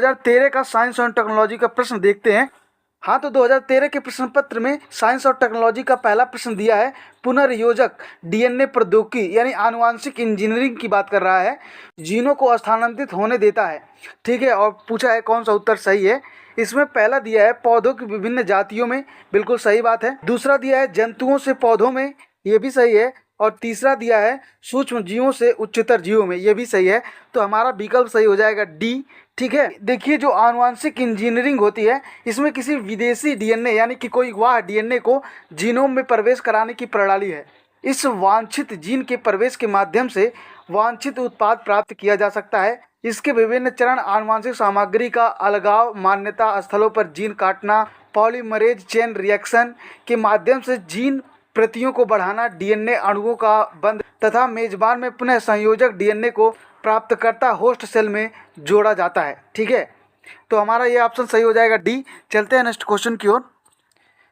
2013 का साइंस और टेक्नोलॉजी का प्रश्न देखते हैं। हाँ, तो 2013 के प्रश्न पत्र में साइंस और टेक्नोलॉजी का पहला प्रश्न दिया है, पुनर्योजक डीएनए प्रौद्योगिकी यानी आनुवांशिक इंजीनियरिंग की बात कर रहा है, जीनों को स्थानांतरित होने देता है। ठीक है, और पूछा है कौन सा उत्तर सही है। इसमें पहला दिया है पौधों की विभिन्न जातियों में, बिल्कुल सही बात है। दूसरा दिया है जंतुओं से पौधों में, ये भी सही है। और तीसरा दिया है सूक्ष्म जीवों से उच्चतर जीवों में, ये भी सही है। तो हमारा विकल्प सही हो जाएगा डी। ठीक है, देखिए जो आनुवांशिक इंजीनियरिंग होती है, इसमें किसी विदेशी डीएनए यानी कि कोई वाह डीएनए को जीनोम में प्रवेश कराने की प्रणाली है। इस वांछित जीन के प्रवेश के माध्यम से वांछित उत्पाद प्राप्त किया जा सकता है। इसके विभिन्न चरण आनुवांशिक सामग्री का अलगाव, मान्यता स्थलों पर जीन काटना, पॉलीमरेज चेन रिएक्शन के माध्यम से जीन प्रतियों को बढ़ाना, डीएनए अणुओं का बंध तथा मेजबान में पुनः संयोजक डीएनए को प्राप्तकर्ता होस्ट सेल में जोड़ा जाता है। ठीक है, तो हमारा ये ऑप्शन सही हो जाएगा डी। चलते हैं नेक्स्ट क्वेश्चन की ओर।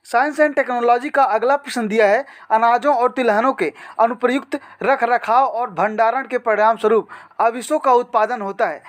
साइंस एंड टेक्नोलॉजी का अगला प्रश्न दिया है, अनाजों और तिलहनों के अनुप्रयुक्त रख रखाव और भंडारण के परिणाम स्वरूप अविशों का उत्पादन होता है,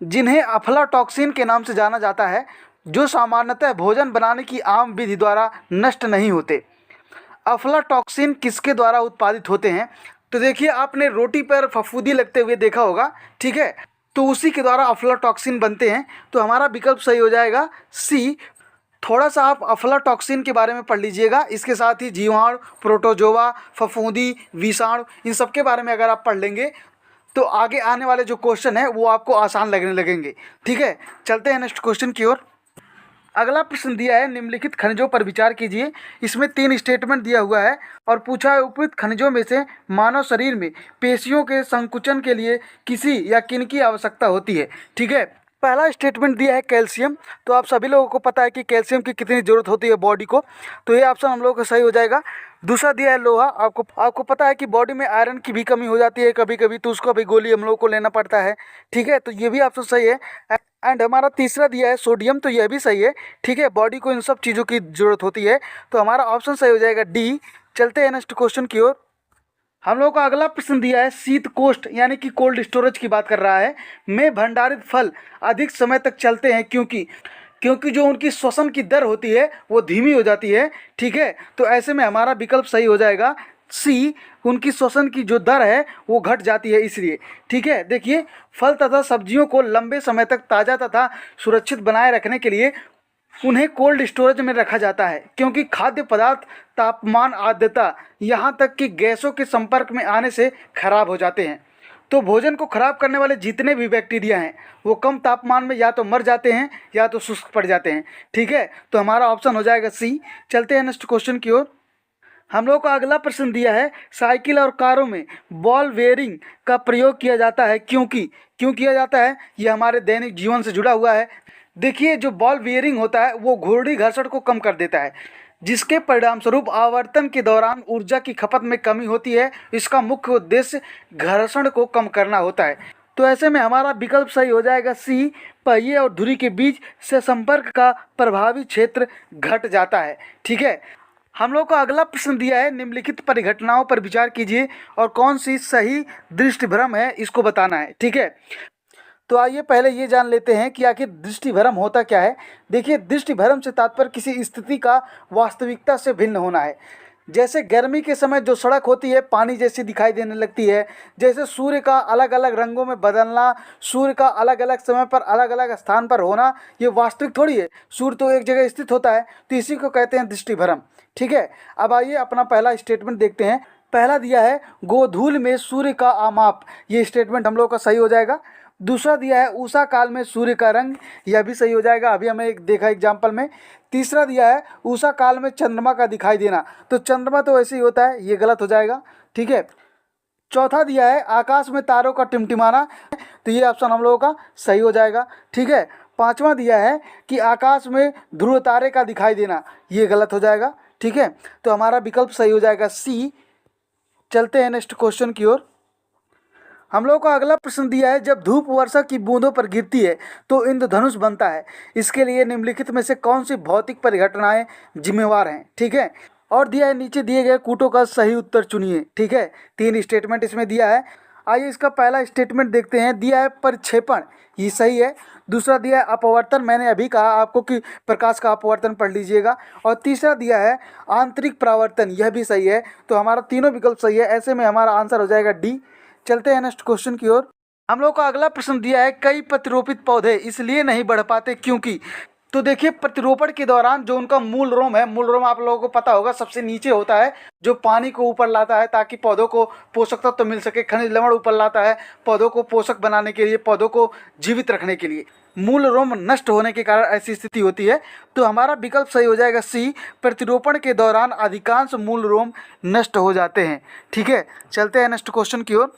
जिन्हें अफ्लाटॉक्सिन के नाम से जाना जाता है, जो सामान्यतः भोजन बनाने की आम विधि द्वारा नष्ट नहीं होते। अफ्लाटॉक्सिन किसके द्वारा उत्पादित होते हैं? तो देखिए, आपने रोटी पर फफूंदी लगते हुए देखा होगा। ठीक है, तो उसी के द्वारा अफ्लाटॉक्सिन बनते हैं। तो हमारा विकल्प सही हो जाएगा सी। थोड़ा सा आप अफ्लाटॉक्सिन के बारे में पढ़ लीजिएगा, इसके साथ ही जीवाणु, प्रोटोजोआ, फफूंदी, विषाणु, इन सब के बारे में अगर आप पढ़ लेंगे तो आगे आने वाले जो क्वेश्चन है वो आपको आसान लगने लगेंगे। ठीक है, चलते हैं नेक्स्ट क्वेश्चन की ओर। अगला प्रश्न दिया है, निम्नलिखित खनिजों पर विचार कीजिए। इसमें 3 स्टेटमेंट दिया हुआ है और पूछा है, उपयुक्त खनिजों में से मानव शरीर में पेशियों के संकुचन के लिए किसी या किन की आवश्यकता होती है। ठीक है, पहला स्टेटमेंट दिया है कैल्शियम। तो आप सभी लोगों को पता है कि कैल्शियम की कितनी ज़रूरत होती है बॉडी को, तो ये ऑप्शन हम लोगों का सही हो जाएगा। दूसरा दिया है लोहा। आपको पता है कि बॉडी में आयरन की भी कमी हो जाती है कभी कभी, तो उसका भी गोली हम लोगों को लेना पड़ता है। ठीक है, तो ये भी ऑप्शन सही है। एंड हमारा तीसरा दिया है सोडियम, तो यह भी सही है। ठीक है, बॉडी को इन सब चीज़ों की ज़रूरत होती है, तो हमारा ऑप्शन सही हो जाएगा डी। चलते हैं नेक्स्ट क्वेश्चन की ओर। हम लोगों का अगला प्रश्न दिया है, शीत कोष्ठ यानी कि कोल्ड स्टोरेज की बात कर रहा है, में भंडारित फल अधिक समय तक चलते हैं क्योंकि जो उनकी श्वसन की दर होती है वो धीमी हो जाती है। ठीक है, तो ऐसे में हमारा विकल्प सही हो जाएगा सी। उनकी श्वसन की जो दर है वो घट जाती है इसलिए। ठीक है, देखिए, फल तथा सब्जियों को लंबे समय तक ताज़ा तथा सुरक्षित बनाए रखने के लिए उन्हें कोल्ड स्टोरेज में रखा जाता है, क्योंकि खाद्य पदार्थ तापमान, आर्द्रता, यहाँ तक कि गैसों के संपर्क में आने से खराब हो जाते हैं। तो भोजन को खराब करने वाले जितने भी बैक्टीरिया हैं वो कम तापमान में या तो मर जाते हैं या तो शुष्क पड़ जाते हैं। ठीक है, तो हमारा ऑप्शन हो जाएगा सी। चलते हैं नेक्स्ट क्वेश्चन की ओर। हम लोग का अगला प्रश्न दिया है, साइकिल और कारों में बॉल बेयरिंग का प्रयोग किया जाता है, क्यों किया जाता है? ये हमारे दैनिक जीवन से जुड़ा हुआ है। देखिए, जो बॉल बेयरिंग होता है वो घूर्णी घर्षण को कम कर देता है, जिसके परिणाम स्वरूप आवर्तन के दौरान ऊर्जा की खपत में कमी होती है। इसका मुख्य उद्देश्य घर्षण को कम करना होता है। तो ऐसे में हमारा विकल्प सही हो जाएगा सी। पहिए और धुरी के बीच से संपर्क का प्रभावी क्षेत्र घट जाता है। ठीक है, हम लोग का अगला प्रश्न दिया है, निम्नलिखित परिघटनाओं पर विचार कीजिए और कौन सी सही दृष्टिभ्रम है इसको बताना है। ठीक है, तो आइए पहले ये जान लेते हैं कि आखिर दृष्टिभ्रम होता क्या है। देखिए, दृष्टिभ्रम से तात्पर्य किसी स्थिति का वास्तविकता से भिन्न होना है। जैसे गर्मी के समय जो सड़क होती है पानी जैसी दिखाई देने लगती है, जैसे सूर्य का अलग अलग रंगों में बदलना, सूर्य का अलग अलग समय पर अलग अलग स्थान पर होना, ये वास्तविक थोड़ी है। सूर्य तो एक जगह स्थित होता है, तो इसी को कहते हैं दृष्टिभ्रम। ठीक है, अब आइए अपना पहला स्टेटमेंट देखते हैं। पहला दिया है, गोधूल में सूर्य का आमाप, ये स्टेटमेंट हम लोग का सही हो जाएगा। दूसरा दिया है, उषा काल में सूर्य का रंग, यह भी सही हो जाएगा, अभी हमें एक देखा एग्जाम्पल में। तीसरा दिया है, उषा काल में चंद्रमा का दिखाई देना, तो चंद्रमा तो ऐसे ही होता है, ये गलत हो जाएगा। ठीक है, चौथा दिया है, आकाश में तारों का टिमटिमाना, तो ये ऑप्शन हम लोगों का सही हो जाएगा। ठीक है, पांचवा दिया है कि आकाश में ध्रुव तारे का दिखाई देना, ये गलत हो जाएगा। ठीक है, तो हमारा विकल्प सही हो जाएगा सी। चलते हैं नेक्स्ट क्वेश्चन की ओर। हम लोग का अगला प्रश्न दिया है, जब धूप वर्षा की बूंदों पर गिरती है तो इंद्रधनुष बनता है, इसके लिए निम्नलिखित में से कौन सी भौतिक परिघटनाएं जिम्मेवार हैं। ठीक है, और दिया है, नीचे दिए गए कूटों का सही उत्तर चुनिए। ठीक है, 3 स्टेटमेंट इसमें दिया है। आइए इसका पहला स्टेटमेंट देखते हैं। दिया है परिक्षेपण, ये सही है। दूसरा दिया है अपवर्तन, मैंने अभी कहा आपको कि प्रकाश का अपवर्तन पढ़ लीजिएगा। और तीसरा दिया है आंतरिक परावर्तन, यह भी सही है। तो हमारा तीनों विकल्प सही है, ऐसे में हमारा आंसर हो जाएगा डी। चलते हैं नेक्स्ट क्वेश्चन की ओर। हम लोग का अगला प्रश्न दिया है कई प्रतिरोपित पौधे इसलिए नहीं बढ़ पाते क्योंकि। तो देखिए प्रतिरोपण के दौरान जो उनका मूल रोम है, मूल रोम आप लोगों को पता होगा सबसे नीचे होता है, जो पानी को ऊपर लाता है ताकि पौधों को पोषक तत्व तो मिल सके। खनिज लवण ऊपर लाता है पौधों को पोषक बनाने के लिए, पौधों को जीवित रखने के लिए। मूल रोम नष्ट होने के कारण ऐसी स्थिति होती है। तो हमारा विकल्प सही हो जाएगा सी, प्रतिरोपण के दौरान अधिकांश मूल रोम नष्ट हो जाते हैं। ठीक है, चलते हैं नेक्स्ट क्वेश्चन की ओर।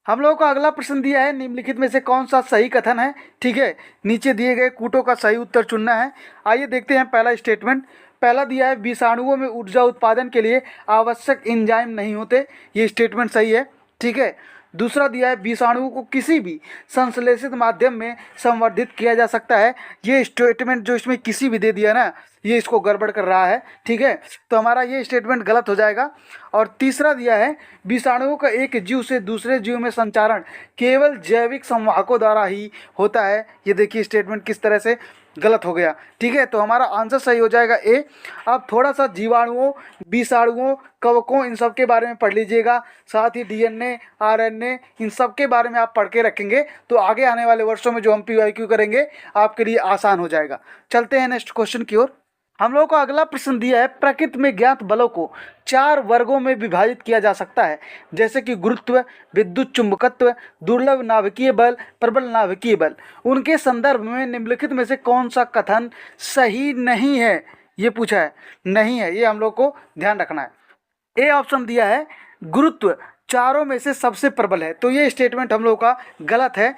हम लोगों का अगला प्रश्न दिया है निम्नलिखित में से कौन सा सही कथन है। ठीक है, नीचे दिए गए कूटों का सही उत्तर चुनना है। आइए देखते हैं पहला स्टेटमेंट। पहला दिया है विषाणुओं में ऊर्जा उत्पादन के लिए आवश्यक एंजाइम नहीं होते, ये स्टेटमेंट सही है। ठीक है, दूसरा दिया है विषाणुओं को किसी भी संश्लेषित माध्यम में संवर्धित किया जा सकता है, ये स्टेटमेंट जो इसमें किसी भी दे दिया ना, ये इसको गड़बड़ कर रहा है। ठीक है, तो हमारा ये स्टेटमेंट गलत हो जाएगा। और तीसरा दिया है विषाणुओं का एक जीव से दूसरे जीव में संचारण केवल जैविक संवाहकों द्वारा ही होता है, ये देखिए स्टेटमेंट किस तरह से गलत हो गया। ठीक है, तो हमारा आंसर सही हो जाएगा ए। आप थोड़ा सा जीवाणुओं, विषाणुओं, कवकों इन सब के बारे में पढ़ लीजिएगा, साथ ही डीएनए, आरएनए इन सब के बारे में आप पढ़ के रखेंगे तो आगे आने वाले वर्षों में जो हम पीवाईक्यू करेंगे आपके लिए आसान हो जाएगा। चलते हैं नेक्स्ट क्वेश्चन की ओर। हम लोगों को अगला प्रश्न दिया है प्रकृति में ज्ञात बलों को 4 वर्गों में विभाजित किया जा सकता है, जैसे कि गुरुत्व, विद्युत चुंबकत्व, दुर्लभ नाभिकीय बल, प्रबल नाभिकीय बल। उनके संदर्भ में निम्नलिखित में से कौन सा कथन सही नहीं है, ये पूछा है। नहीं है, ये हम लोग को ध्यान रखना है। ए ऑप्शन दिया है गुरुत्व चारों में से सबसे प्रबल है, तो ये स्टेटमेंट हम लोग का गलत है।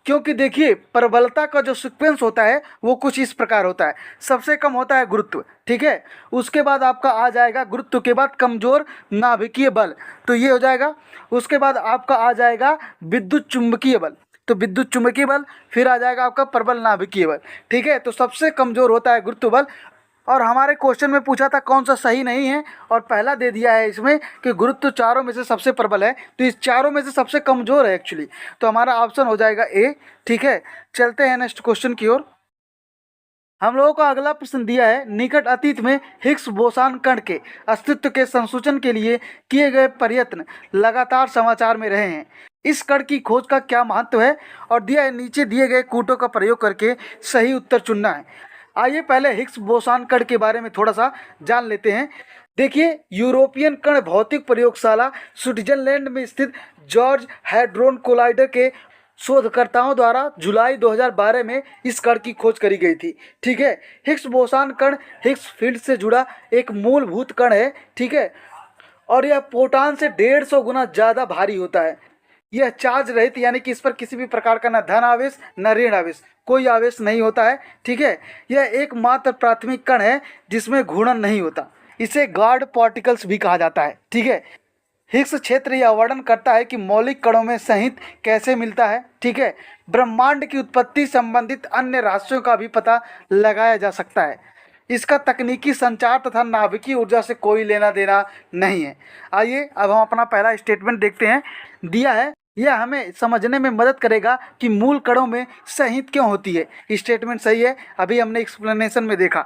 क्योंकि देखिए प्रबलता का जो सीक्वेंस होता है वो कुछ इस प्रकार होता है, सबसे कम होता है गुरुत्व। ठीक है, उसके बाद आपका आ जाएगा गुरुत्व के बाद कमजोर नाभिकीय बल, तो ये हो जाएगा। उसके बाद आपका आ जाएगा विद्युत चुंबकीय बल, तो विद्युत चुंबकीय बल, फिर आ जाएगा आपका प्रबल नाभिकीय बल। ठीक है, तो सबसे कमजोर होता है गुरुत्व बल। और हमारे क्वेश्चन में पूछा था कौन सा सही नहीं है, और पहला दे दिया है इसमें कि गुरुत्व चारों में से सबसे प्रबल है, तो इस चारों में से सबसे कमजोर है एक्चुअली, तो हमारा ऑप्शन हो जाएगा ए। ठीक है, चलते हैं नेक्स्ट क्वेश्चन की ओर। हम लोगों को अगला प्रश्न दिया है निकट अतीत में हिग्स बोसान कण के अस्तित्व के संसूचन के लिए किए गए प्रयत्न लगातार समाचार में रहे हैं, इस कण की खोज का क्या महत्व है। और दिया है नीचे दिए गए कूटों का प्रयोग करके सही उत्तर चुनना है। आइए पहले हिग्स बोसान कण के बारे में थोड़ा सा जान लेते हैं। देखिए यूरोपियन कण भौतिक प्रयोगशाला स्विट्जरलैंड में स्थित जॉर्ज हैड्रोन कोलाइडर के शोधकर्ताओं द्वारा जुलाई 2012 में इस कण की खोज करी गई थी। ठीक है, हिग्स बोसान कण हिग्स फील्ड से जुड़ा एक मूलभूत कण है। ठीक है, और यह प्रोटॉन से 150 गुना ज़्यादा भारी होता है। यह चार्ज रहित, यानी कि इस पर किसी भी प्रकार का न धन आवेश न ऋण आवेश, कोई आवेश नहीं होता है। ठीक है, यह एकमात्र प्राथमिक कण है जिसमें घूर्णन नहीं होता, इसे गॉड पार्टिकल्स भी कहा जाता है। ठीक है, हिग्स क्षेत्र यह वर्णन करता है कि मौलिक कणों में संहित कैसे मिलता है। ठीक है, ब्रह्मांड की उत्पत्ति संबंधित अन्य रहस्यों का भी पता लगाया जा सकता है। इसका तकनीकी संचार तथा नाभिकीय ऊर्जा से कोई लेना देना नहीं है। आइए अब हम अपना पहला स्टेटमेंट देखते हैं। दिया है यह हमें समझने में मदद करेगा कि मूल कणों में संहित क्यों होती है, स्टेटमेंट सही है, अभी हमने एक्सप्लेनेशन में देखा।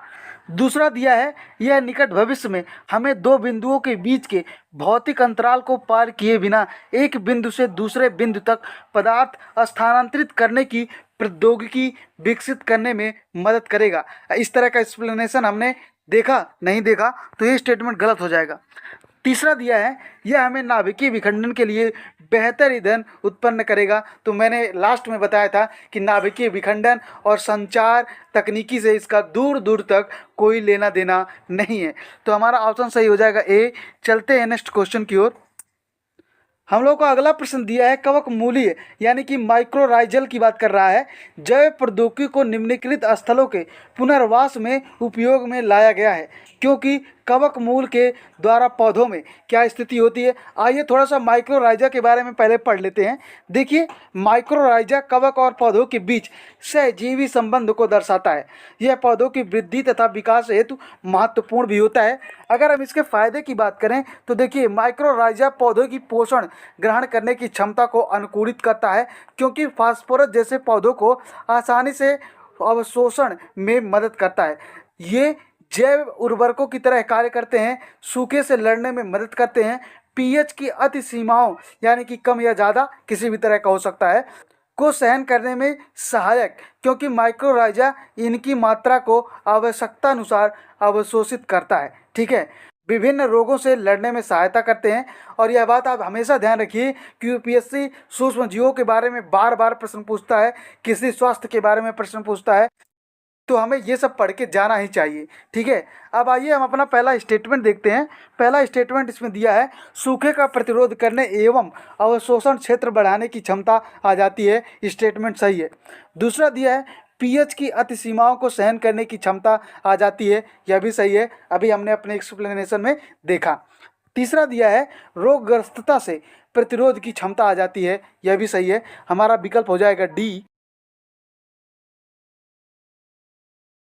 दूसरा दिया है यह निकट भविष्य में हमें 2 बिंदुओं के बीच के भौतिक अंतराल को पार किए बिना एक बिंदु से दूसरे बिंदु तक पदार्थ स्थानांतरित करने की प्रौद्योगिकी विकसित करने में मदद करेगा। इस तरह का एक्सप्लेनेशन हमने देखा नहीं देखा, तो ये स्टेटमेंट गलत हो जाएगा। तीसरा दिया है यह हमें नाभिकीय विखंडन के लिए बेहतर ईंधन उत्पन्न करेगा, तो मैंने लास्ट में बताया था कि नाभिकीय विखंडन और संचार तकनीकी से इसका दूर दूर तक कोई लेना देना नहीं है, तो हमारा ऑप्शन सही हो जाएगा ए। चलते हैं नेक्स्ट क्वेश्चन की ओर। हम लोग को अगला प्रश्न दिया है कवक मूलीय यानी कि माइक्रोराइजल की बात कर रहा है। जैव प्रौद्योगिकी को निम्नलिखित स्थलों के पुनर्वास में उपयोग में लाया गया है, क्योंकि कवक मूल के द्वारा पौधों में क्या स्थिति होती है। आइए थोड़ा सा माइक्रोराइजा के बारे में पहले पढ़ लेते हैं। देखिए, माइक्रोराइजा कवक और पौधों के बीच सहजीवी संबंध को दर्शाता है। यह पौधों की वृद्धि तथा विकास हेतु महत्वपूर्ण भी होता है। अगर हम इसके फायदे की बात करें तो देखिए, माइक्रोराइजा पौधों की पोषण ग्रहण करने की क्षमता को अनुकूलित करता है, क्योंकि फास्फोरस जैसे पौधों को आसानी से अवशोषण में मदद करता है। ये जैव उर्वरकों की तरह कार्य करते हैं, सूखे से लड़ने में मदद करते हैं। पीएच की अति सीमाओं यानी कि कम या ज़्यादा किसी भी तरह का हो सकता है को सहन करने में सहायक, क्योंकि माइक्रोराइजा इनकी मात्रा को आवश्यकता अनुसार अवशोषित करता है। ठीक है, विभिन्न रोगों से लड़ने में सहायता करते हैं। और यह बात आप हमेशा ध्यान रखिए कि यूपीएससी सूक्ष्म जीवों के बारे में बार बार प्रश्न पूछता है, किसी स्वास्थ्य के बारे में प्रश्न पूछता है, तो हमें ये सब पढ़ के जाना ही चाहिए। ठीक है, अब आइए हम अपना पहला स्टेटमेंट देखते हैं। पहला स्टेटमेंट इसमें दिया है, सूखे का प्रतिरोध करने एवं अवशोषण क्षेत्र बढ़ाने की क्षमता आ जाती है। स्टेटमेंट सही है। दूसरा दिया है, पीएच की अति सीमाओं को सहन करने की क्षमता आ जाती है। यह भी सही है, अभी हमने अपने एक्सप्लेनेशन में देखा। तीसरा दिया है, रोगग्रस्तता से प्रतिरोध की क्षमता आ जाती है। यह भी सही है, हमारा विकल्प हो जाएगा डी।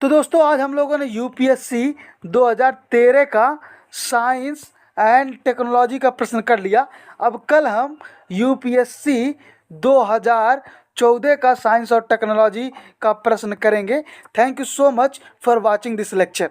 तो दोस्तों, आज हम लोगों ने यूपीएससी 2013 का साइंस एंड टेक्नोलॉजी का प्रश्न कर लिया। अब कल हम यूपीएससी 2014 का साइंस और टेक्नोलॉजी का प्रश्न करेंगे। Thank you so much for watching this lecture.